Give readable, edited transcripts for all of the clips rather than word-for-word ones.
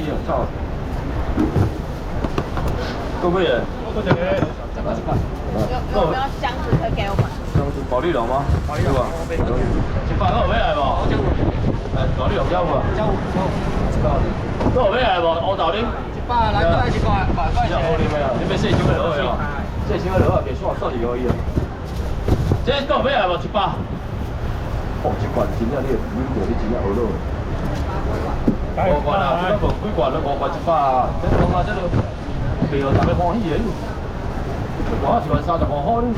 伊啊，操！够不耶？多謝你。有没有箱子可以给我们？箱子保利龙吗？对吧？一百个有买来无？哎，保利龙要无？都有买来无？乌豆奶。 100来，再100，快要好啉的啊！你要细箱的落去哦，细箱的落去，给煞扫就可以啊。这够买来无？100。哦，这罐真正你闻过，你真正学落。5罐啊，这个问几罐了？5罐100啊，这讲啊，这个卖互大家欢喜的。我一罐35块呢。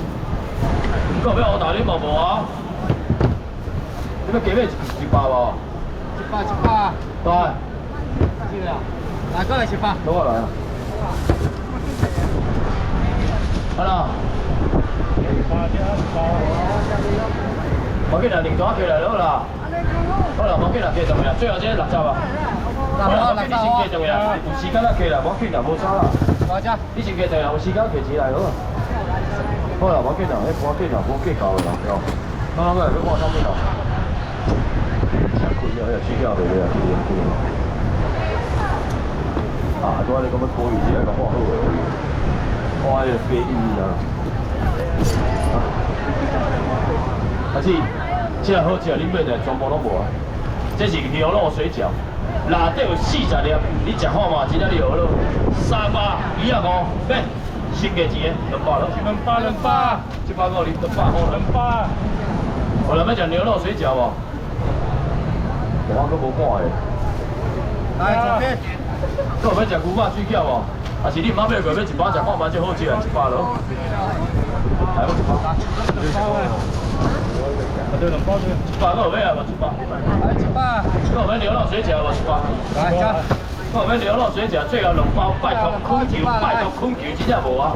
够买乌豆奶无无啊？你要加买100无？100。对。是啊。 来，过来100。等我来啊！好啦。冇紧啦，另单起来好啦。好啦，冇紧啦，加重呀，最后这60啊。好，你先加重呀，有时间再加啦，冇紧啦，无差啦。多少？你先加重呀，有时间加钱来好啊。好啦，冇紧啦，迄赶紧啦，无计较啦，哟。好，我来去看上面咯。真困了，迄睡觉袂了，啊，拄仔你讲要考虑一下，讲我好诶，我迄个飞鱼啊，啊是，这好食，你买的全部拢无啊。这是牛肉水饺，内底有40粒，你食好嘛？真正牛肉，325，买，新价钱的200了。200，150你200好了。200。我来要食牛肉水饺无？我搁无看诶。来，这边。 搁要食牛肉水饺无？还是你唔买买过，要1包食看嘛，最好食啊，100咯。来，我1包。对，2包对。100个有买啊无？100。来100。搁有买牛肉水饺无？100。来加。搁有买牛肉水饺，最后2包，拜托困球，拜托困球，真正无啊。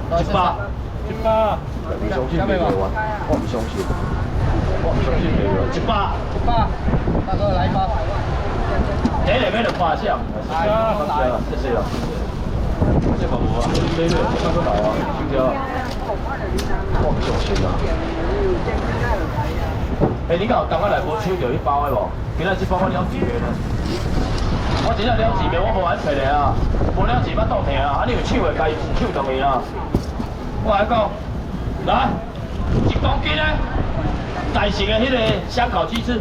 100。100。唔相信袂完，我唔相信，我唔相信袂完。100。大哥来1包。 这里面的花香，谢谢了。这个无啊，这个这个来啊，兄弟啊，我唔相信啊。哎，你敢有刚刚来无抽到1包的无？今仔这包我了几个呢？我真正了几个，我无爱骗的啊，无了几巴肚疼啊，啊你有手的家己手动的啊。我来讲，来1公斤的大型的迄个香烤鸡翅。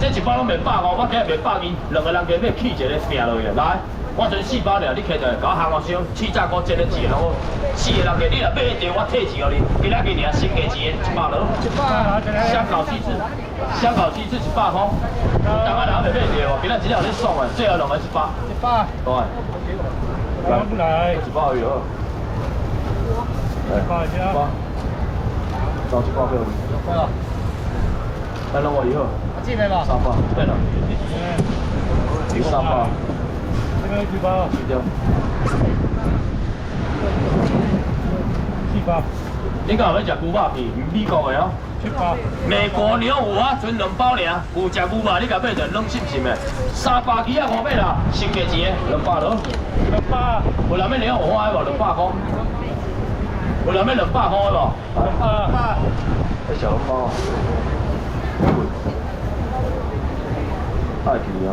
这1包拢卖150，我今日卖120，2个人加买起一个拼落去。来，我存4包了，你摕着，甲我行我箱，气炸锅煎了一个，然后4个人加，你若买一条，我退一个你。今仔日尔新价钱100了。香烤鸡翅100块。当然人袂买一条，今仔真正有咧爽的，最后2个100。100。对。来，1包有。来，100。找1包给我。对了。来，弄我以后。 这边吧。3包，对了。有3包。这边几包？去掉。7包。你敢有要食牛肉片？美国的哦。7包。美国牛有啊，存2包尔。有食牛肉，你甲买着软心心的。300几啊500啦，新价钱的200咯。200。有人要牛有花的无？200块。有人要200块的无？200。这小笼包。 太便宜啊！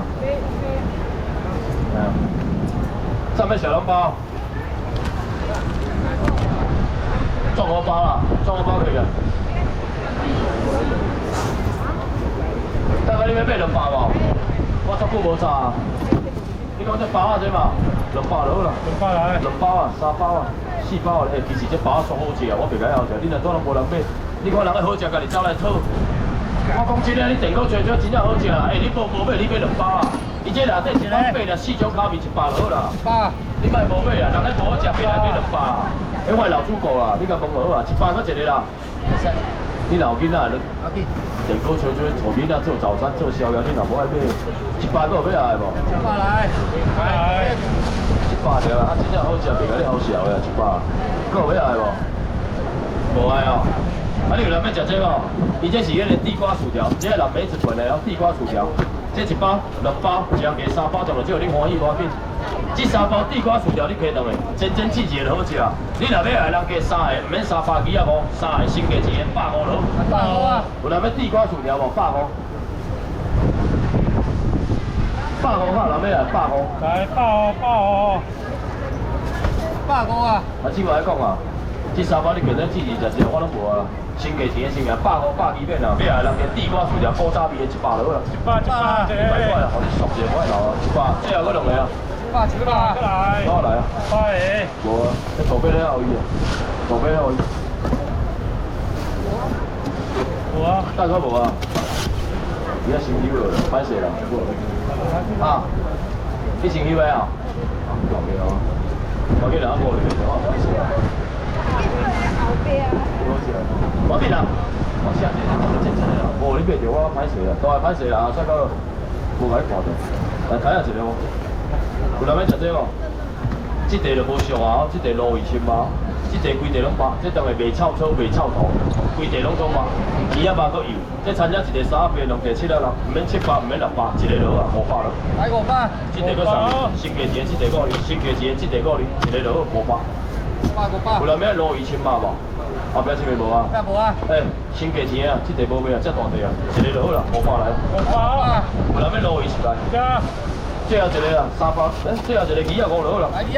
上面小笼包，壮锅包啦，壮锅包可以的。大概你要买200无？我足久无炸啊！你讲这包仔这嘛，200就好啦。200来。2包啊，3包啊，4包啊。其实这包仔足好食啊，我袂解好食。你若当然无人买，你看人个好食，家己走来讨。 我讲真诶，你订购找找真正好食啊！你无买，你买2包啊！伊这内底1包8啦，4种口味100就好啦。100。你莫无买啊，人咧无好食，别来买200啊！迄我老主顾啦，你甲问好啊，100搁一个啦。你老囡仔，你订购找找，互囡仔做早餐、做宵夜，你若无爱买，100搁有买来无？100来。来。100条啊，真正好食，别甲你好笑呀，100。搁有买来无？无爱哦。 啊，你有人要食这无？伊这是迄个地瓜薯条，这个蓝莓子粉的哦，地瓜薯条。这1包、2包，一人加3包，就只有你欢喜我紧。这3包地瓜薯条你可以当的，真真季节的好食啊！你若要来人加3个，唔免300几啊5，3个新价钱150咯。150啊！有人要地瓜薯条无？100块。150 100块哪咩啊？100块。来爆，8個啊！啊，只话来讲啊，这沙发你叫咱自己食我拢无啊。新价钱新价，100块100几片啊！买来人家地瓜薯条古早味的100落啦。100块啊，互你熟者我来留啊！100，最后嗰两个啊。700，来，攞嚟啊！快无啊，你图俾你后伊啊，图俾你后伊。有啊，大哥无啊？而家先休了，歹势啦。啊，你先休啊？后面啊，我見人一個嚟嘅，我歹勢啊。后边啊。我邊啊？我下一個正常啦。無你別條我歹勢啦，都係歹勢啦，所以講無甲你看到。但睇下一個，有人要食這個，這地就無俗啊，這地路2000嘛，這地規地攏白，這當係未臭草未臭土，規地攏總白，魚仔肉佫油。這餐廳一個30片，兩個700啦，唔免700，唔免600，一個落啊500咯。來500，這地佫上，新價錢這地個哩，新價錢這地個哩，一個落500。有人要路2000嘛無？後壁這邊無啊？無啊。新價錢啊，這地無咩啊，這大地啊，一個落啦500來。有人要路20來。最後一個啊，300，最後一個25落啦。來25，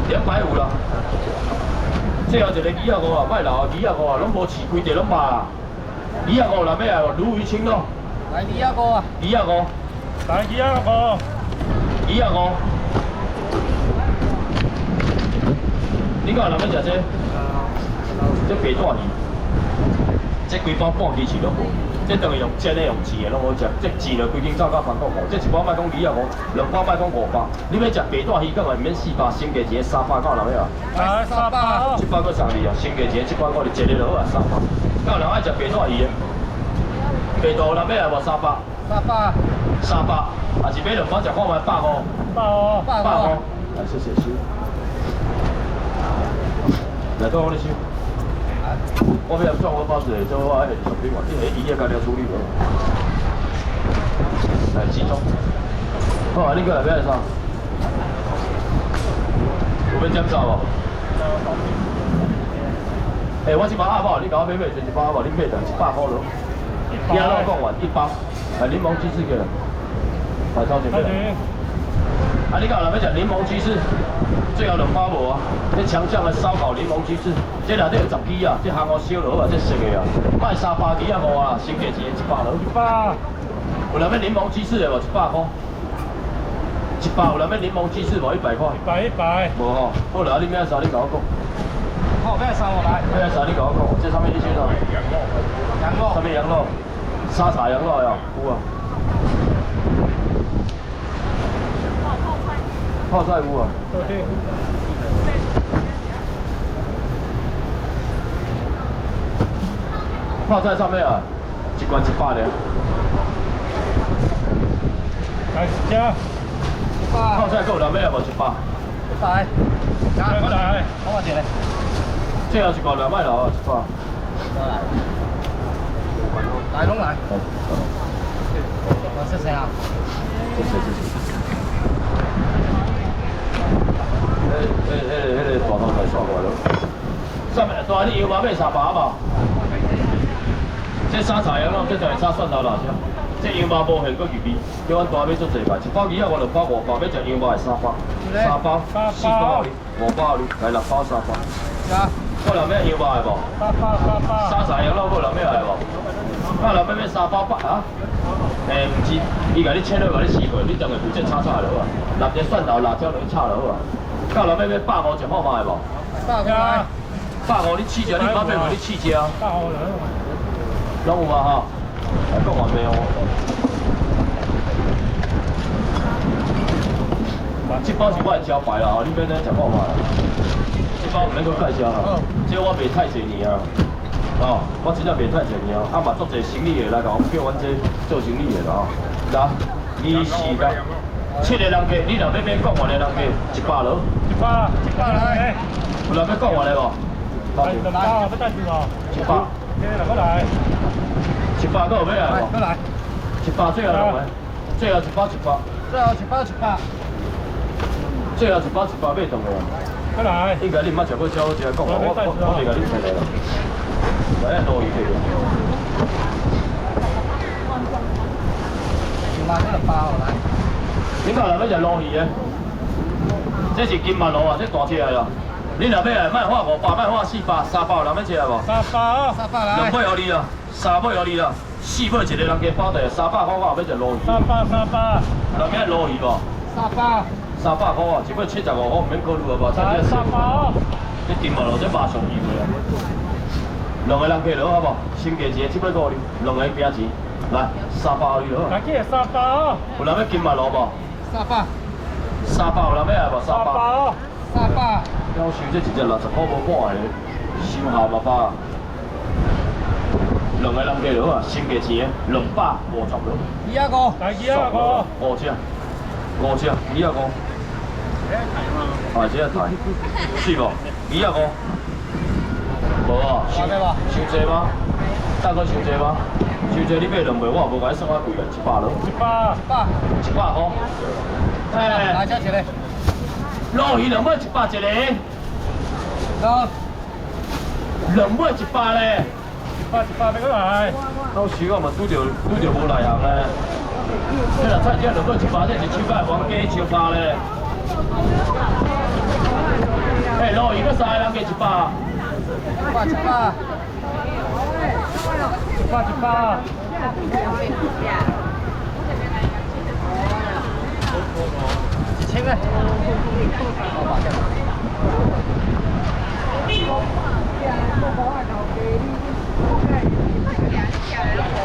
250啦。最後一個25啊，莫留啊，25啊，攏無飼規地攏白啊。25人要來鱸魚青咯。來25啊。 25。來25。 25。你講人要食這？這白帶魚，這規包半支翅都無，這等於用煎的用煎的攏好食，這煎了規斤走到韓國這一包賣講25，2包賣講500。你要食白帶魚，咁咪免400，新價錢300，夠人要啊？來300。700個上嚟啊，新價錢700個，你一個就好啊300。夠人愛食白帶魚的，白帶人要來無300。300，還是買2包食看賣100塊。100塊。來，謝謝收。來，到我哋收。我要裝我包子，做我迄個小餅話，啲魚啊，家己處理喎。來，集中。好啊，你過來買啥？有要減少無？我這包阿寶，你甲我買就一包阿寶，你買就100塊咯。鸭肉講完1包，檸檬雞翅嘅，來超前面。你講人要食檸檬雞翅，最後2包無啊？這強項的燒烤檸檬雞翅，這內底有10支啊，這韓國燒就好啊，這熟的啊，賣300支啊無啊，新價錢100咯。100。有人要檸檬雞翅的無？100塊。100有人要檸檬雞翅無？100塊。100。無吼，好啦，你咩啥？你甲我講。好，咩啥我來？咩啥？你甲我講，這上面你選啥？羊肉。上面羊肉，沙茶羊肉呀，有啊。泡菜有啊。泡菜上面啊，一罐100的。來加。泡菜夠人要無100。100。加過來。好啊，姐嘞。最後一罐200留啊100。來攏來。謝謝啊。謝謝。迄個大頭菜刷過來咯。上面大啲羊肉買300嘛？這沙茶羊肉，這就係炒蒜頭辣椒。這羊肉無現過魚味，叫阮大尾做濟賣，1包200我2包500，要食羊肉係3包，3包4包哩，5包哩，來6包3包。個人咩羊肉係無？8包。沙茶羊肉個人咩係無？個人咩3包8啊？唔是，伊甲你切落，甲你撕開，你當然負責炒菜就好啊。辣隻蒜頭、辣椒落去炒就好啊。個人咩150一包嘛係無？150你試者，你買咩無？你試者啊？攏有嘛吼？來講完未哦？這包是我的招牌啦，你免咧食看嘛。這包唔免擱介紹啦，這我賣太濟年啊。哦，我真正賣太濟年啊，嘛足濟生意的來講，叫阮這做生意的啦。嗱，24個，7個人客，你若要買講完的人客，100落。100來。有人要講完的無？來，2包，要帶住無？100。來，來。100個有要來無？來。100最後兩個，最後1包100。最後1包100。最後1包100買動個。來。應該你唔捌食過超好食，講我袂甲你食來啦。來，鱸魚去。拿這個包來。點解嗱要隻鱸魚嘅？這是金馬鱸啊，這大隻的啊！你若要來，賣花500，賣花400，300有人要吃無300來。兩尾予你啦，3尾予你啦，4尾一個人加包地，300塊我後尾隻鱸魚。300。人咩鱸魚無？300塊啊，一尾75塊唔免考慮啊吧？300。這金馬鱸這馬上魚啊！兩個人加落好無？先加一個，這尾5你，兩個拼錢，來300予你好。大幾係300？有人要金馬鱸無？300有人要來無？300。要收這一隻60塊無半個，收下800。兩個人加落啊，先加錢，250落。大幾啊個5隻，250，啊，這個台，是無？250，無啊？收濟嗎？大概收濟嗎？收濟你買2尾，我也無甲你算較貴啊，100咯。100。哎，鱸魚2尾100一個。2尾100咧。100俾佢嚟。到時我咪拄着無內行咧。這若菜只2尾100，這是手擺黃雞手扒咧。哎，鱸魚佮3個人加100。100。1000咧。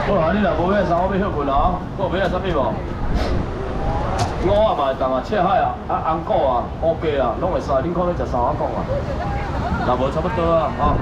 好啦，你若無買衫，我要休困啦。我買啊啥物無？蚵仔嘛会当啊，赤海啊，紅膏啊，烏雞啊，攏會使。恁可能食300塊啊。若無差不多啊，吼。